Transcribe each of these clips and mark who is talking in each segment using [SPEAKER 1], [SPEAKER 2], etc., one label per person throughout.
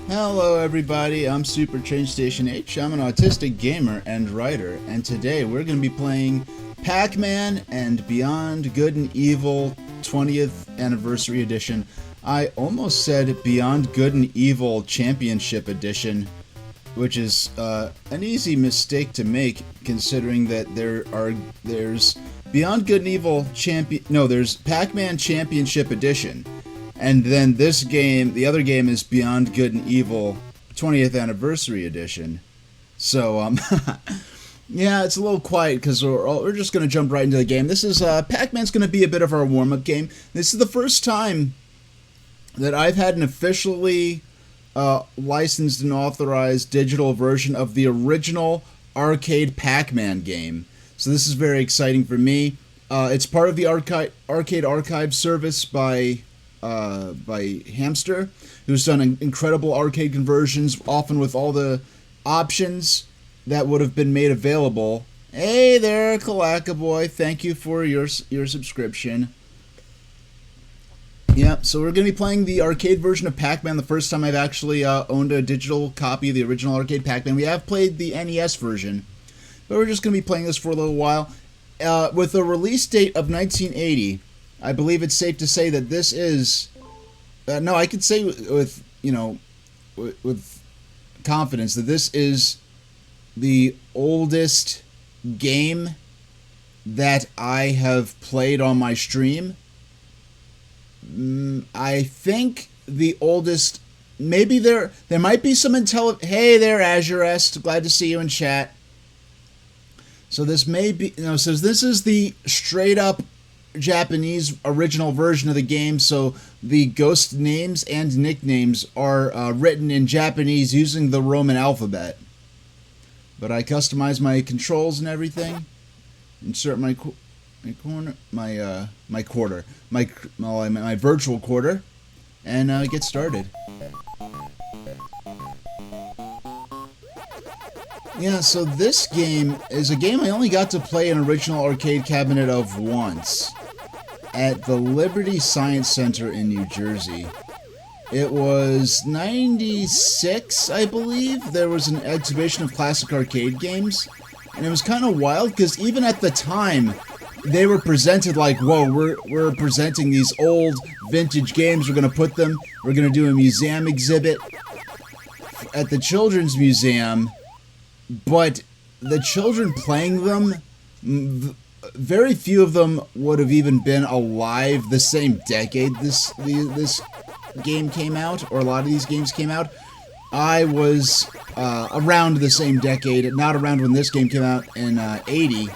[SPEAKER 1] Hello everybody, I'm Super Train Station H. I'm an autistic gamer and writer, and today we're going to be playing Pac-Man and Beyond Good and Evil 20th Anniversary Edition. I almost said Beyond Good and Evil Championship Edition, which is an easy mistake to make considering that there's Beyond Good and Evil there's Pac-Man Championship Edition. And then this game, the other game, is Beyond Good and Evil 20th Anniversary Edition. So, yeah, it's a little quiet because we're just going to jump right into the game. This is, Pac-Man's going to be a bit of our warm-up game. This is the first time that I've had an officially licensed and authorized digital version of the original arcade Pac-Man game. So this is very exciting for me. It's part of the Arcade Archive service by Hamster, who's done incredible arcade conversions, often with all the options that would have been made available. Hey there, Kalakaboy, thank you for your subscription. Yeah, so we're going to be playing the arcade version of Pac-Man, the first time I've actually owned a digital copy of the original arcade Pac-Man. We have played the NES version, but we're just going to be playing this for a little while. With a release date of 1980, I believe it's safe to say that this is... no, I could say with confidence that this is the oldest game that I have played on my stream. I think the oldest... Maybe there might be some Hey there, Azurest. Glad to see you in chat. So this may be... so this is the straight-up Japanese original version of the game, so the ghost names and nicknames are written in Japanese using the Roman alphabet. But I customize my controls and everything. Insert my virtual quarter, and get started. Yeah, so this game is a game I only got to play an original arcade cabinet of once at the Liberty Science Center in New Jersey. It was 96, I believe. There was an exhibition of classic arcade games, and it was kind of wild because even at the time, they were presented like, whoa, we're presenting these old vintage games. We're going to do a museum exhibit at the Children's Museum. But the children playing them, very few of them would have even been alive the same decade this game came out, or a lot of these games came out. I was around the same decade, not around when this game came out in 80.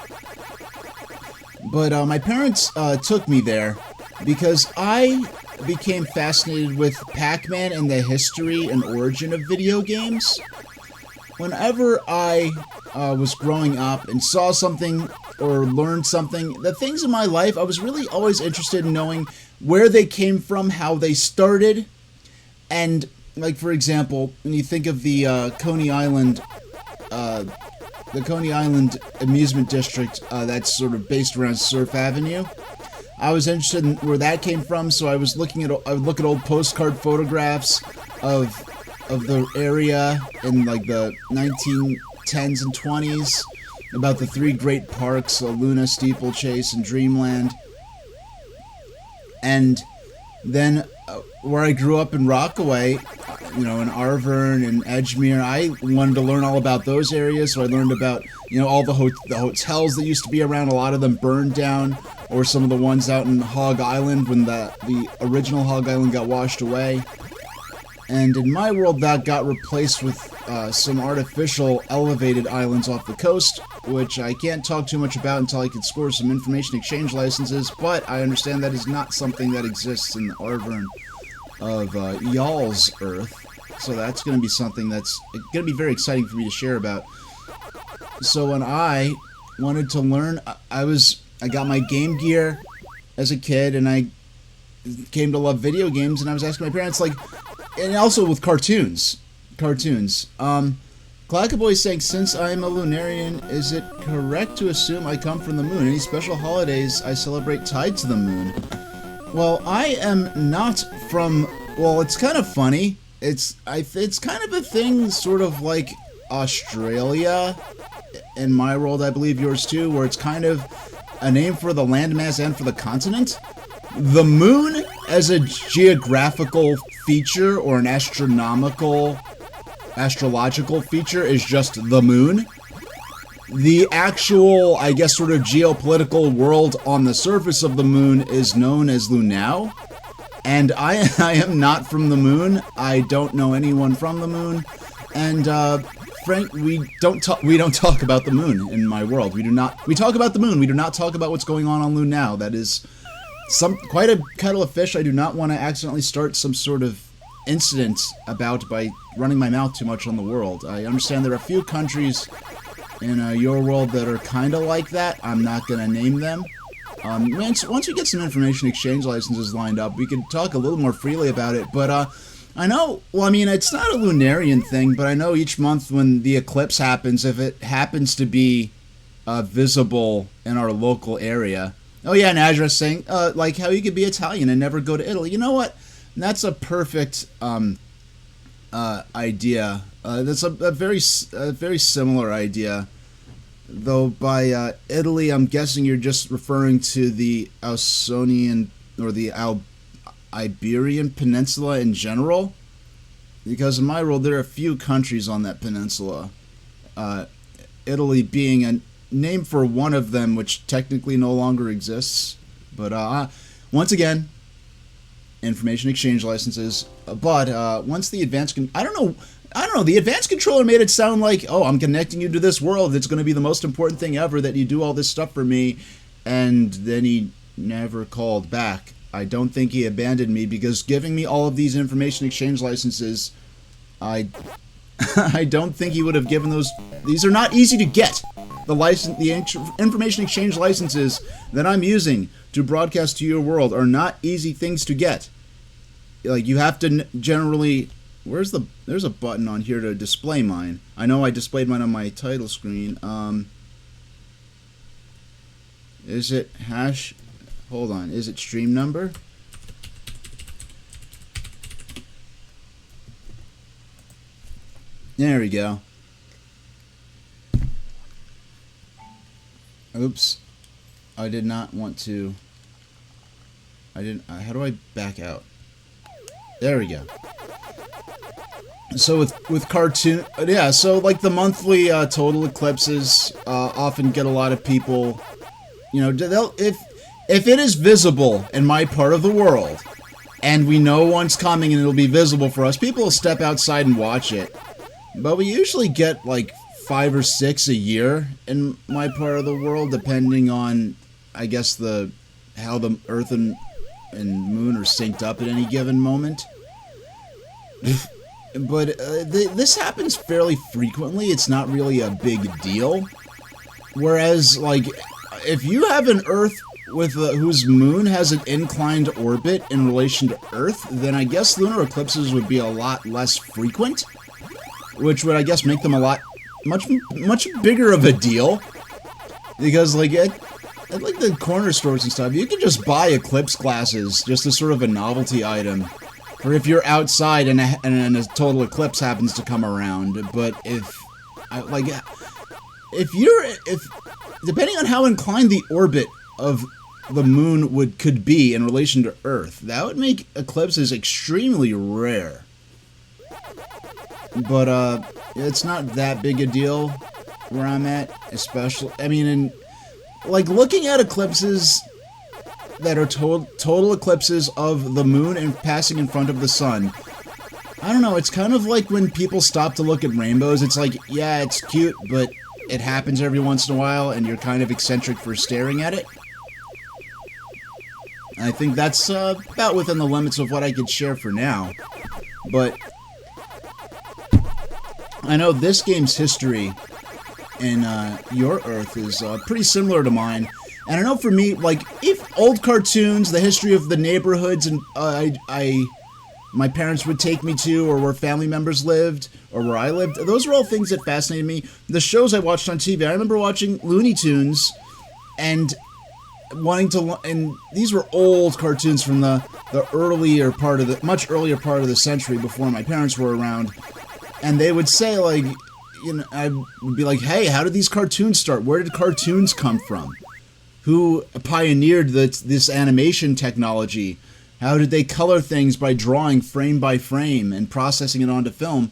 [SPEAKER 1] But my parents took me there because I became fascinated with Pac-Man and the history and origin of video games. Whenever I was growing up and saw something or learned something, the things in my life, I was really always interested in knowing where they came from, how they started, and, like, for example, when you think of the Coney Island amusement district that's sort of based around Surf Avenue, I was interested in where that came from, so I would look at old postcard photographs of the area in like the 1910s and 20s about the three great parks, Luna, Steeplechase, and Dreamland. And then where I grew up in Rockaway, in Arverne and Edgemere, I wanted to learn all about those areas, so I learned about, all the hotels that used to be around. A lot of them burned down, or some of the ones out in Hog Island when the original Hog Island got washed away. And in my world, that got replaced with some artificial elevated islands off the coast, which I can't talk too much about until I can score some information exchange licenses, but I understand that is not something that exists in the Arverne of y'all's Earth. So that's going to be something that's going to be very exciting for me to share about. So when I wanted to learn, I got my Game Gear as a kid, and I came to love video games, and I was asking my parents, like... And also with cartoons. Clackaboy saying, since I'm a Lunarian, is it correct to assume I come from the moon? Any special holidays I celebrate tied to the moon? Well, I am not from... Well, it's kind of funny. it's kind of a thing, sort of like Australia, in my world, I believe yours too, where it's kind of a name for the landmass and for the continent. The moon as a geographical feature or an astrological feature is just the moon. The actual, I guess, sort of geopolitical world on the surface of the moon is known as Lunao. And I am not from the moon. I don't know anyone from the moon. And Frank, we don't talk about the moon in my world. We talk about the moon. We do not talk about what's going on Lunao. That is quite a kettle of fish I do not want to accidentally start some sort of incident about by running my mouth too much on the world. I understand there are a few countries in your world that are kind of like that. I'm not going to name them. Once we get some information exchange licenses lined up, we could talk a little more freely about it. But I know, well, I mean, it's not a Lunarian thing, but I know each month when the eclipse happens, if it happens to be visible in our local area. Oh yeah, an address saying, like how you could be Italian and never go to Italy. You know what? That's a perfect idea. That's a very similar idea. Though by Italy, I'm guessing you're just referring to the Ausonian or the Iberian Peninsula in general. Because in my world, there are a few countries on that peninsula. Italy being a name for one of them, which technically no longer exists. But once again, information exchange licenses. But once the advanced, I don't know. The advanced controller made it sound like, oh, I'm connecting you to this world. It's going to be the most important thing ever that you do all this stuff for me. And then he never called back. I don't think he abandoned me because giving me all of these information exchange licenses, I don't think he would have given those. These are not easy to get. The information exchange licenses that I'm using to broadcast to your world are not easy things to get. Like, you have to generally. There's a button on here to display mine. I know I displayed mine on my title screen. Is it hash? Hold on. Is it stream number? There we go. Oops. I did not want to. I didn't. How do I back out? There we go. So with cartoon, yeah. So like the monthly total eclipses often get a lot of people. You know, if it is visible in my part of the world, and we know one's coming and it'll be visible for us, people will step outside and watch it. But we usually get like 5 or 6 a year in my part of the world, depending on, I guess, how the Earth and Moon are synced up at any given moment. But this happens fairly frequently. It's not really a big deal. Whereas, like, if you have an Earth with whose moon has an inclined orbit in relation to Earth, then I guess lunar eclipses would be a lot less frequent, which would, I guess, make them much bigger of a deal. Because, like, at like the corner stores and stuff, you can just buy eclipse glasses just as sort of a novelty item. Or if you're outside and a total eclipse happens to come around. But if depending on how inclined the orbit of the moon could be in relation to Earth, that would make eclipses extremely rare. But it's not that big a deal where I'm at, especially. I mean, like looking at eclipses that are total eclipses of the moon and passing in front of the sun. I don't know, it's kind of like when people stop to look at rainbows. It's like, yeah, it's cute, but it happens every once in a while, and you're kind of eccentric for staring at it. I think that's about within the limits of what I could share for now. But I know this game's history in your Earth is pretty similar to mine. And I know for me, like, if old cartoons, the history of the neighborhoods and my parents would take me to, or where family members lived, or where I lived, those are all things that fascinated me. The shows I watched on TV, I remember watching Looney Tunes and wanting to, and these were old cartoons from the the much earlier part of the century before my parents were around. And they would say, like, you know, I would be like, hey, how did these cartoons start? Where did cartoons come from? Who pioneered this animation technology? How did they color things by drawing frame by frame and processing it onto film?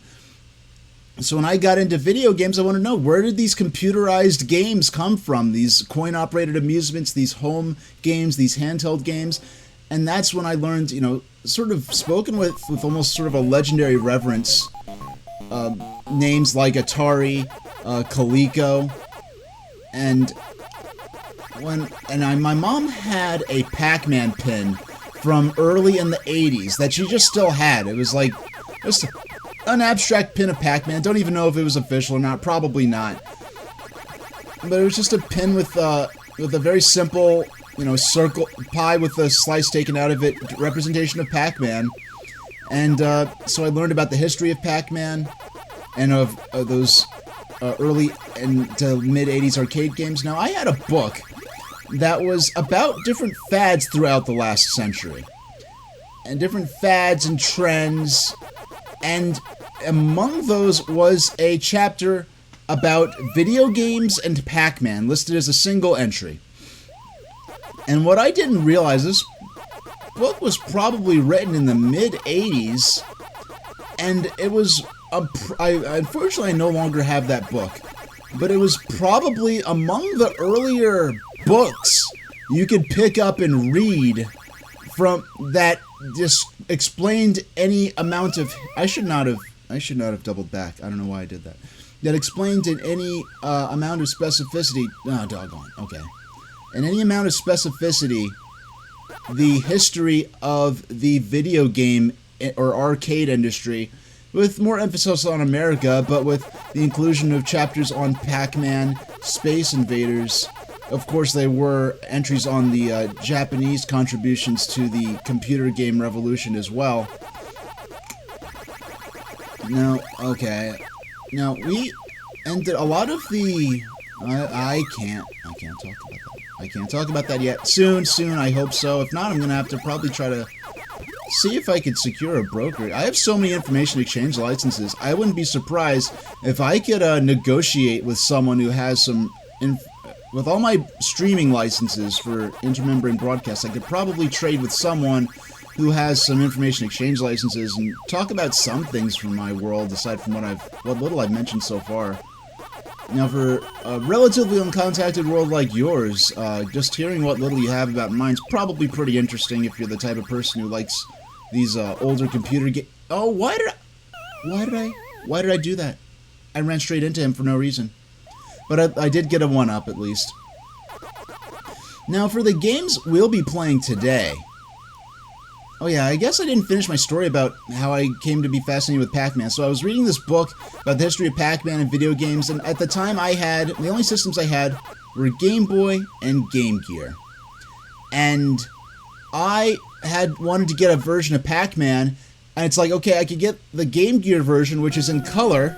[SPEAKER 1] So when I got into video games, I want to know, where did these computerized games come from? These coin-operated amusements, these home games, these handheld games. And that's when I learned, you know, sort of spoken with almost sort of a legendary reverence, names like Atari, Coleco, and my mom had a Pac-Man pin from early in the 80s that she just still had. It was like just an abstract pin of Pac-Man. Don't even know if it was official or not. Probably not. But it was just a pin with a very simple, you know, circle pie with a slice taken out of it, representation of Pac-Man. And so I learned about the history of Pac-Man and of those early and to mid-80s arcade games. Now, I had a book that was about different fads throughout the last century. And different fads and trends. And among those was a chapter about video games and Pac-Man, listed as a single entry. And what I didn't realize, this book was probably written in the mid-80s, and it was, unfortunately I no longer have that book, but it was probably among the earlier books you could pick up and read from that just explained any amount of, I should not have doubled back, I don't know why I did that, that explained in any amount of specificity, doggone, okay, in any amount of specificity, the history of the video game or arcade industry, with more emphasis on America, but with the inclusion of chapters on Pac-Man, Space Invaders. Of course, there were entries on the Japanese contributions to the computer game revolution as well. Now, okay. Now, we ended a lot of the... I can't talk about that. I can't talk about that yet. Soon, I hope so. If not, I'm going to have to probably try to see if I could secure a broker. I have so many information exchange licenses. I wouldn't be surprised if I could negotiate with someone who has some... with all my streaming licenses for intermembrane broadcasts, I could probably trade with someone who has some information exchange licenses and talk about some things from my world, aside from what little I've mentioned so far. Now, for a relatively uncontacted world like yours, just hearing what little you have about mine's probably pretty interesting if you're the type of person who likes these older computer games. Oh, why did I do that? I ran straight into him for no reason. But I did get a 1-up at least. Now, for the games we'll be playing today. Oh yeah, I guess I didn't finish my story about how I came to be fascinated with Pac-Man. So I was reading this book about the history of Pac-Man and video games, and at the time the only systems I had were Game Boy and Game Gear. And I had wanted to get a version of Pac-Man, and it's like, okay, I could get the Game Gear version, which is in color,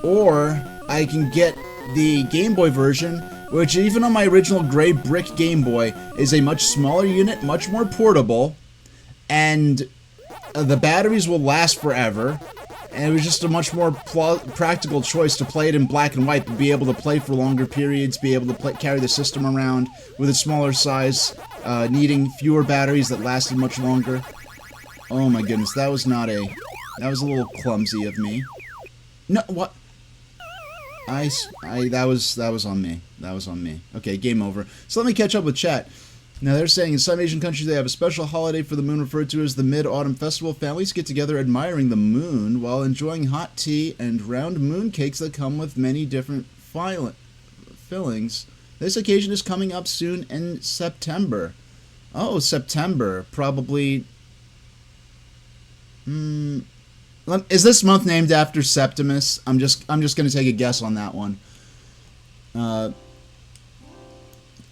[SPEAKER 1] or I can get the Game Boy version, which even on my original gray brick Game Boy is a much smaller unit, much more portable, and the batteries will last forever, and it was just a much more practical choice to play it in black and white, but be able to play for longer periods, be able to carry the system around with a smaller size, needing fewer batteries that lasted much longer. Oh my goodness, that was a little clumsy of me. No, what? That was on me. That was on me. Okay, game over. So let me catch up with chat. Now they're saying in some Asian countries they have a special holiday for the moon referred to as the Mid-Autumn Festival. Families get together admiring the moon while enjoying hot tea and round moon cakes that come with many different fillings. This occasion is coming up soon in September. Oh, September. Probably... Is this month named after Septimus? I'm just gonna take a guess on that one.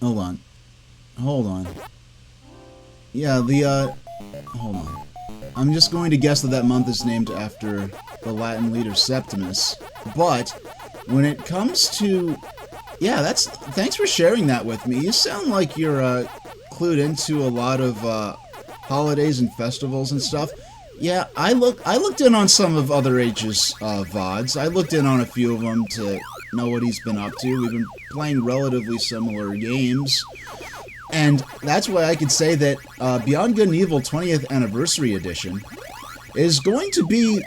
[SPEAKER 1] Hold on. Yeah, hold on. I'm just going to guess that month is named after the Latin leader Septimus. But when it comes to, yeah, thanks for sharing that with me. You sound like you're clued into a lot of holidays and festivals and stuff. Yeah, I looked in on some of Other H's VODs. I looked in on a few of them to know what he's been up to. We've been playing relatively similar games. And that's why I could say that Beyond Good and Evil 20th Anniversary Edition is going to be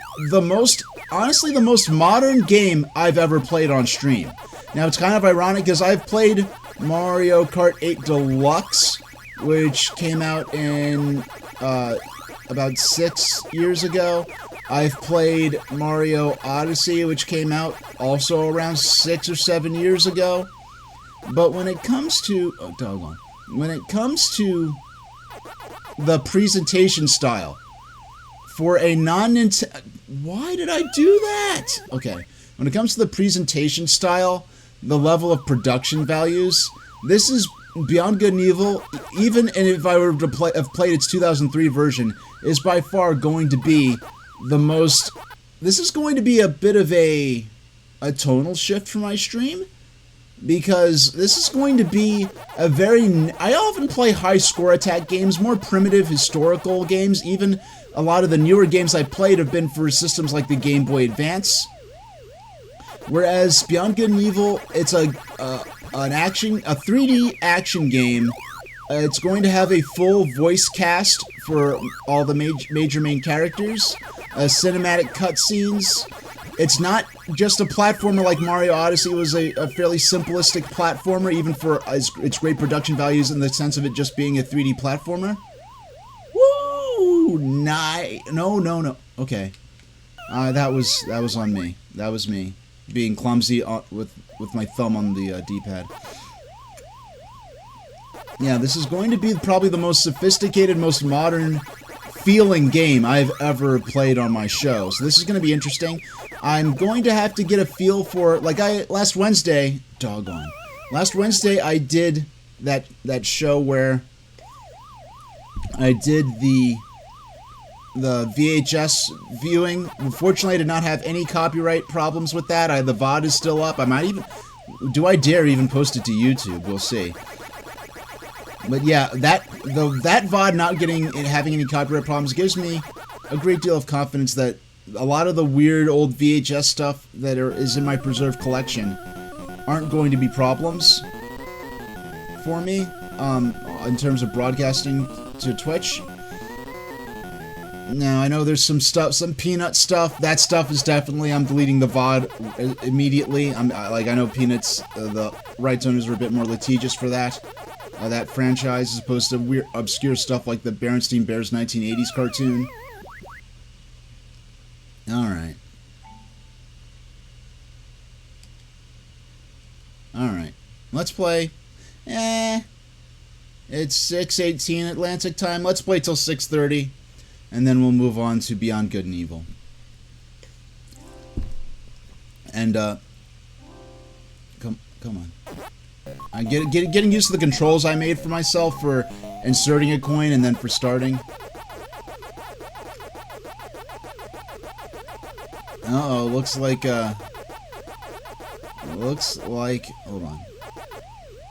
[SPEAKER 1] honestly, the most modern game I've ever played on stream. Now, it's kind of ironic because I've played Mario Kart 8 Deluxe, which came out in about 6 years ago. I've played Mario Odyssey, which came out also around 6 or 7 years ago. But when it comes to... oh, doggone. When it comes to the presentation style for a non-Nintendo... why did I do that? Okay. When it comes to the presentation style, the level of production values, this is Beyond Good and Evil, even if I were to have played its 2003 version, is by far going to be the most... this is going to be a bit of a tonal shift for my stream, because this is going to be a very... I often play high score attack games, more primitive historical games. Even a lot of the newer games I played have been for systems like the Game Boy Advance. Whereas Beyond Good and Evil, it's a 3D action game. It's going to have a full voice cast for all the major main characters, cinematic cutscenes. It's not just a platformer like Mario Odyssey was a fairly simplistic platformer, even for its great production values in the sense of it just being a 3D platformer. Woo! No. Okay. That was on me. That was me being clumsy with my thumb on the D-pad. Yeah, this is going to be probably the most sophisticated, most modern feeling game I've ever played on my show. So this is going to be interesting. I'm going to have to get a feel for, like last Wednesday, doggone. Last Wednesday I did that show where I did the VHS viewing. Unfortunately, I did not have any copyright problems with that. The VOD is still up. I might even... do I dare even post it to YouTube? We'll see. But yeah, that VOD not having any copyright problems gives me a great deal of confidence that a lot of the weird old VHS stuff that is in my preserved collection aren't going to be problems for me in terms of broadcasting to Twitch. Now, I know there's some stuff, some Peanut stuff. That stuff is definitely, I'm deleting the VOD immediately. I know Peanuts, the rights owners are a bit more litigious for that franchise, as opposed to weird, obscure stuff like the Berenstain Bears 1980s cartoon. Alright. Alright. Let's play. It's 6:18 Atlantic time. Let's play till 6:30. And then we'll move on to Beyond Good and Evil. And, come on. I'm getting used to the controls I made for myself for inserting a coin and then for starting. Uh-oh, looks like, hold on.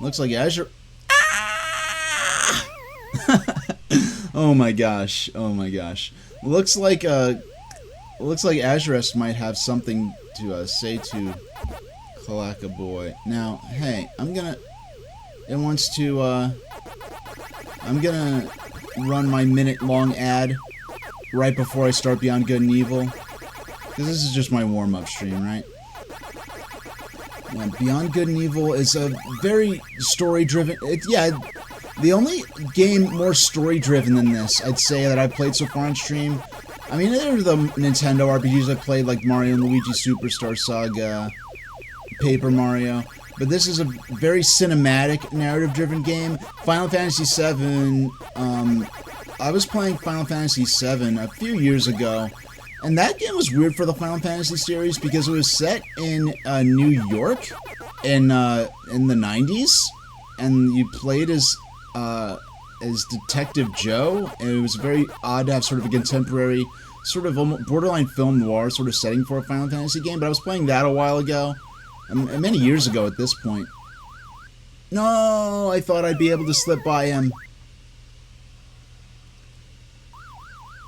[SPEAKER 1] Looks like Azure... Ah! Oh my gosh. Looks like Azurus might have something to say to Kalaka Boy. Now, hey, I'm gonna run my minute-long ad right before I start Beyond Good and Evil, because this is just my warm-up stream, right? Yeah, Beyond Good and Evil is a very story-driven... the only game more story-driven than this, I'd say, that I've played so far on stream... I mean, there are the Nintendo RPGs I've played, like Mario and Luigi Superstar Saga, Paper Mario, but this is a very cinematic, narrative-driven game. Final Fantasy VII, I was playing Final Fantasy VII a few years ago, and that game was weird for the Final Fantasy series because it was set in New York in the 90s, and you played as Detective Joe, and it was very odd to have sort of a contemporary, sort of borderline film noir sort of setting for a Final Fantasy game, but I was playing that a while ago, many years ago at this point. No, I thought I'd be able to slip by him.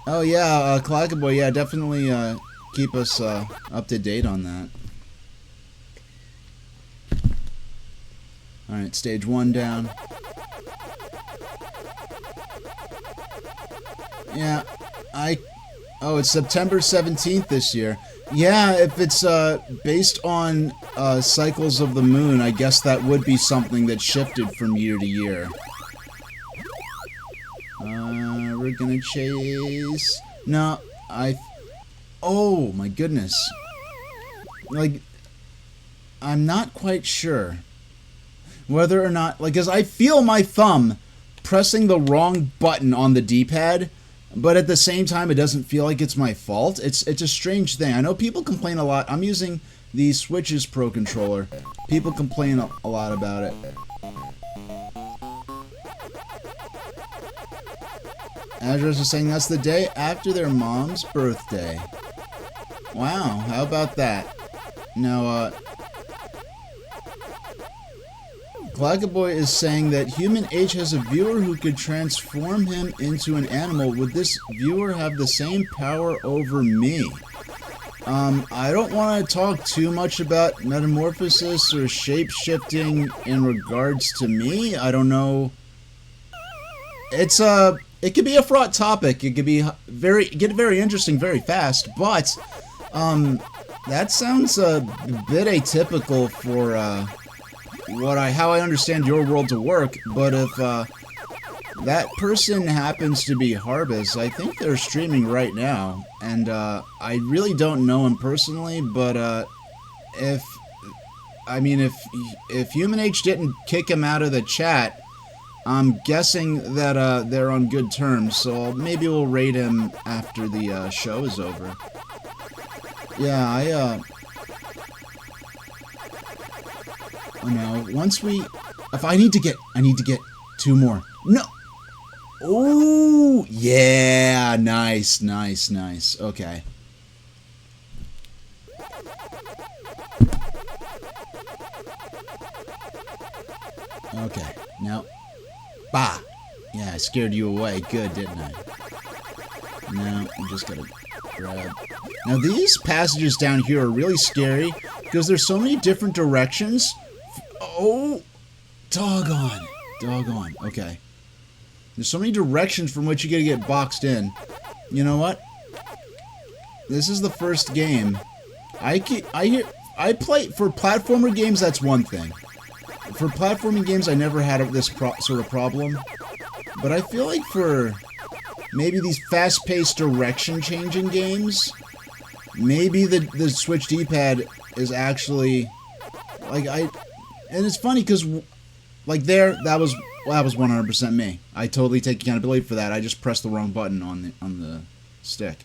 [SPEAKER 1] Oh yeah, Clackaboy, yeah, definitely keep us up to date on that. Alright, stage 1 down. Yeah, oh, it's September 17th this year. Yeah, if it's based on cycles of the moon, I guess that would be something that shifted from year to year. We're gonna chase... No, oh, my goodness. Like, I'm not quite sure whether or not... Like, because I feel my thumb pressing the wrong button on the D-pad, but at the same time, it doesn't feel like it's my fault. It's a strange thing. I know people complain a lot. I'm using the Switch's Pro Controller. People complain a lot about it. Address is saying that's the day after their mom's birthday. Wow, how about that? Now, Clackaboy is saying that Human H has a viewer who could transform him into an animal. Would this viewer have the same power over me? I don't want to talk too much about metamorphosis or shape-shifting in regards to me. I don't know. It could be a fraught topic. It could be get very interesting very fast, but that sounds a bit atypical for how I understand your world to work. But if that person happens to be Harbus, I think they're streaming right now, and I really don't know him personally, but if Human H didn't kick him out of the chat, I'm guessing that they're on good terms, so maybe we'll raid him after the show is over. Yeah, oh no, once we... I need to get 2 more. No! Ooh! Yeah! Nice, nice, nice. Okay. Okay, now... Bah! Yeah, I scared you away. Good, didn't I? Now, I'm just gonna grab... Now, these passages down here are really scary because there's so many different directions. Oh! Doggone. Doggone. Okay. There's so many directions from which you gotta get boxed in. You know what? This is the first game. I play... For platformer games, that's one thing. For platforming games, I never had this sort of problem. But I feel like for maybe these fast-paced direction-changing games, maybe the Switch D-pad is actually... Like, and it's funny, because, like, that was 100% me. I totally take accountability for that. I just pressed the wrong button on the stick.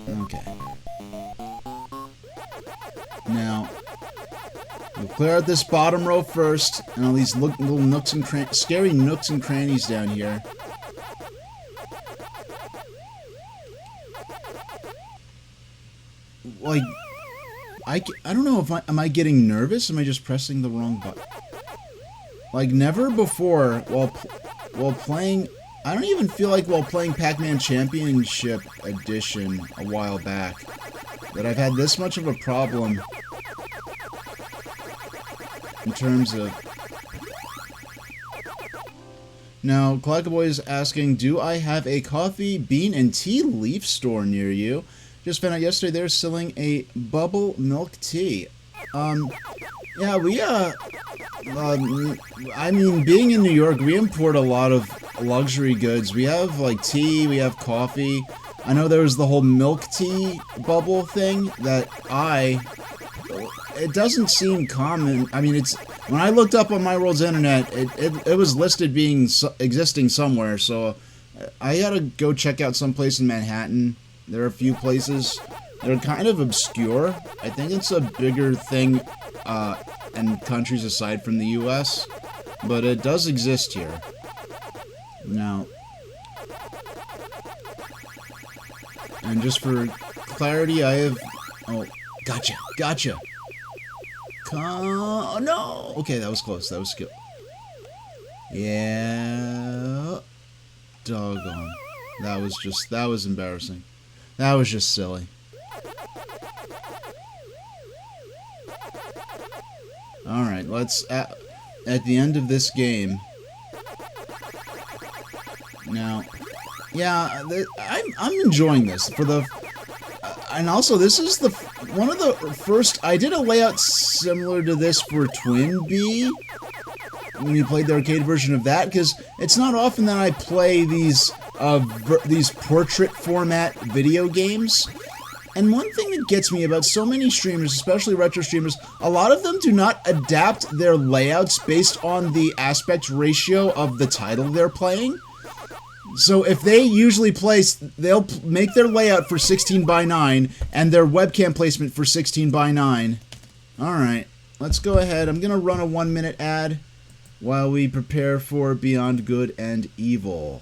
[SPEAKER 1] Okay. Now... we'll clear out this bottom row first, and all these little nooks and scary nooks and crannies down here. Like, I don't know if am I getting nervous? Am I just pressing the wrong button? Like, never before while playing. I don't even feel like while playing Pac-Man Championship Edition a while back that I've had this much of a problem. In terms of... Now, Clackaboy is asking, do I have a coffee, bean, and tea leaf store near you? Just found out yesterday they're selling a bubble milk tea. Yeah, we, I mean, being in New York, we import a lot of luxury goods. We have, like, tea, we have coffee. I know there was the whole milk tea bubble thing that it doesn't seem common. I mean, when I looked up on My World's internet, it was listed being existing somewhere, so I gotta go check out someplace in Manhattan. There are a few places. They're kind of obscure. I think it's a bigger thing in countries aside from the US, but it does exist here. Now, and just for clarity, I have... Oh, gotcha. Oh, no! Okay, that was close. That was skill. Yeah. Doggone. That was embarrassing. That was just silly. Alright, let's, at the end of this game... Now, yeah, I'm enjoying this. For the... and also, this is the one of the first... I did a layout similar to this for Twin Bee, when you played the arcade version of that, because it's not often that I play these portrait format video games. And one thing that gets me about so many streamers, especially retro streamers, a lot of them do not adapt their layouts based on the aspect ratio of the title they're playing. So if they usually they'll make their layout for 16:9 and their webcam placement for 16:9. Alright, let's go ahead. I'm going to run a 1-minute ad while we prepare for Beyond Good and Evil.